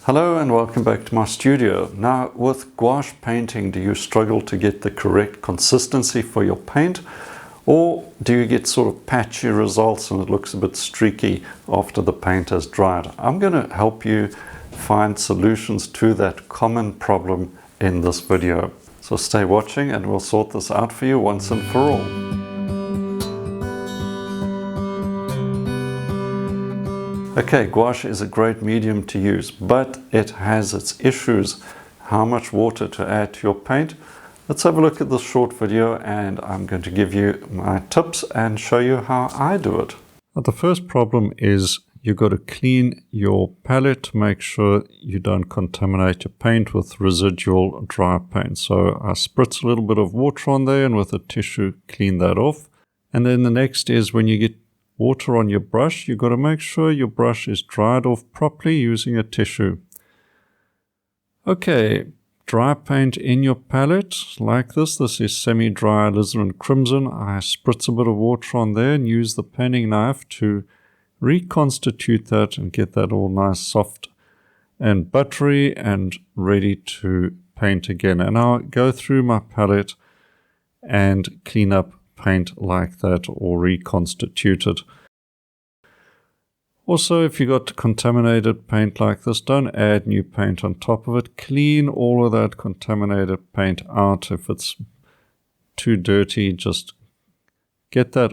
Hello and welcome back to my studio. Now, with gouache painting, do you struggle to get the correct consistency for your paint? Or do you get sort of patchy results and it looks a bit streaky after the paint has dried? I'm going to help you find solutions to that common problem in this video. So stay watching and we'll sort this out for you once and for all. Okay, gouache is a great medium to use, but it has its issues. How much water to add to your paint? Let's have a look at this short video and I'm going to give you my tips and show you how I do it. The first problem is you've got to clean your palette to make sure you don't contaminate your paint with residual dry paint. So I spritz a little bit of water on there and with a tissue clean that off. And then the next is when you get water on your brush, you've got to make sure your brush is dried off properly using a tissue. Okay, dry paint in your palette like this. This is semi-dry alizarin crimson. I spritz a bit of water on there and use the painting knife to reconstitute that and get that all nice soft and buttery and ready to paint again. And I'll go through my palette and clean up paint like that or reconstitute it. Also, if you got contaminated paint like this, don't add new paint on top of it. Clean all of that contaminated paint out. If it's too dirty, just get that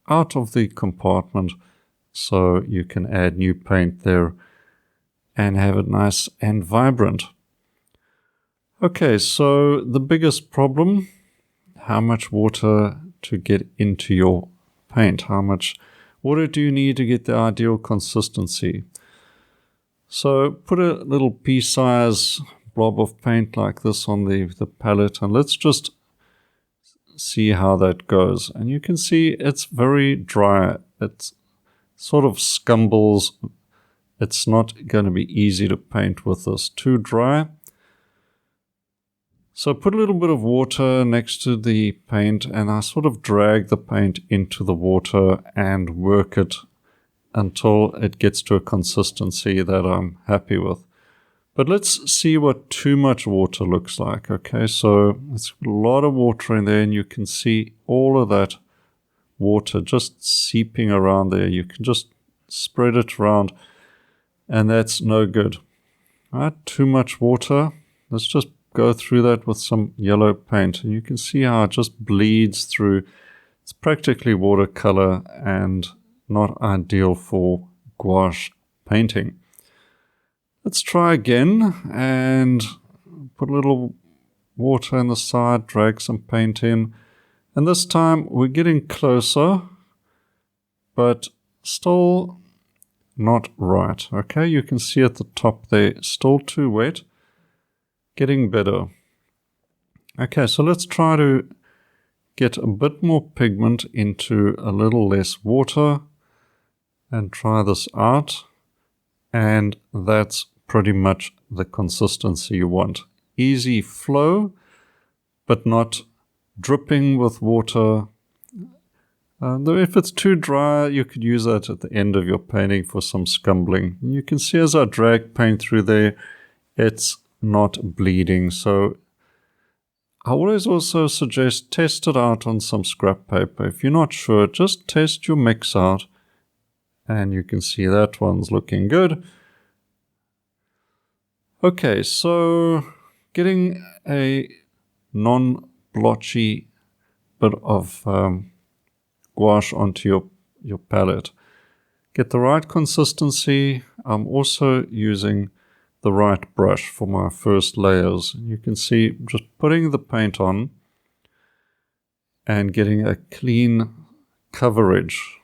out of the compartment so you can add new paint there and have it nice and vibrant. Okay, so the biggest problem, how much water to get into your paint. How much water do you need to get the ideal consistency? So put a little pea-size blob of paint like this on the palette and let's just see how that goes. And you can see it's very dry. It sort of scumbles. It's not going to be easy to paint with this. Too dry. So put a little bit of water next to the paint and I sort of drag the paint into the water and work it until it gets to a consistency that I'm happy with. But let's see what too much water looks like. Okay, so it's a lot of water in there and you can see all of that water just seeping around there. You can just spread it around and that's no good. All right, too much water. Let's just go through that with some yellow paint and you can see how it just bleeds through. It's practically watercolor and not ideal for gouache painting. Let's try again and put a little water on the side, drag some paint in, and this time we're getting closer but still not right. Okay, you can see at the top there, still too wet. Getting better. Okay, so let's try to get a bit more pigment into a little less water and try this out. And that's pretty much the consistency you want. Easy flow, but not dripping with water. Though if it's too dry, you could use that at the end of your painting for some scumbling. You can see as I drag paint through there, it's not bleeding. So I always also suggest test it out on some scrap paper. If you're not sure, just test your mix out and you can see that one's looking good. Okay, so getting a non-blotchy bit of gouache onto your palette. Get the right consistency. I'm also using the right brush for my first layers. You can see just putting the paint on and getting a clean coverage.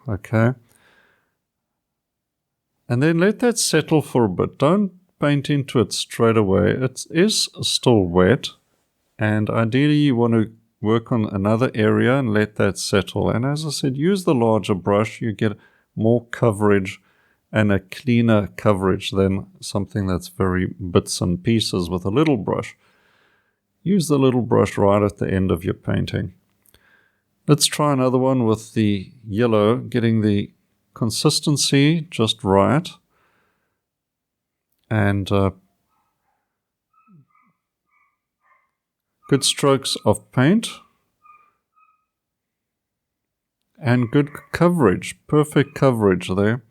Okay, and then let that settle for a bit. Don't paint into it straight away. It is still wet and ideally you want to work on another area and let that settle. And as I said, use the larger brush. You get more coverage and a cleaner coverage than something that's very bits and pieces with a little brush. Use the little brush right at the end of your painting. Let's try another one with the yellow, getting the consistency just right. and good strokes of paint and good coverage, perfect coverage there.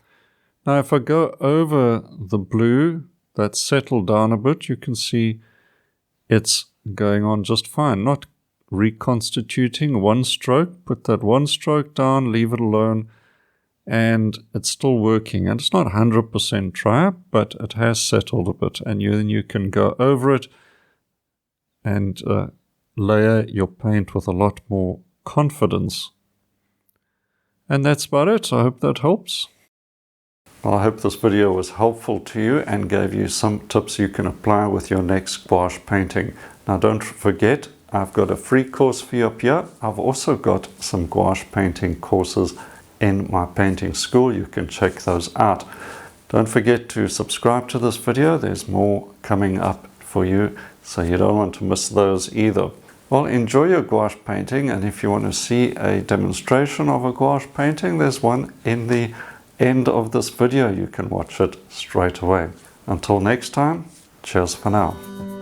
Now if I go over the blue that's settled down a bit, you can see it's going on just fine. Not reconstituting one stroke, put that one stroke down, leave it alone, and it's still working. And it's not 100% dry, but it has settled a bit, and then you can go over it and layer your paint with a lot more confidence. And that's about it. I hope that helps. Well, I hope this video was helpful to you and gave you some tips you can apply with your next gouache painting. Now don't forget, I've got a free course for you up here. I've also got some gouache painting courses in my painting school. You can check those out. Don't forget to subscribe to this video. There's more coming up for you, so you don't want to miss those either. Well, enjoy your gouache painting, and if you want to see a demonstration of a gouache painting, there's one in the end of this video. You can watch it straight away. Until next time, cheers for now.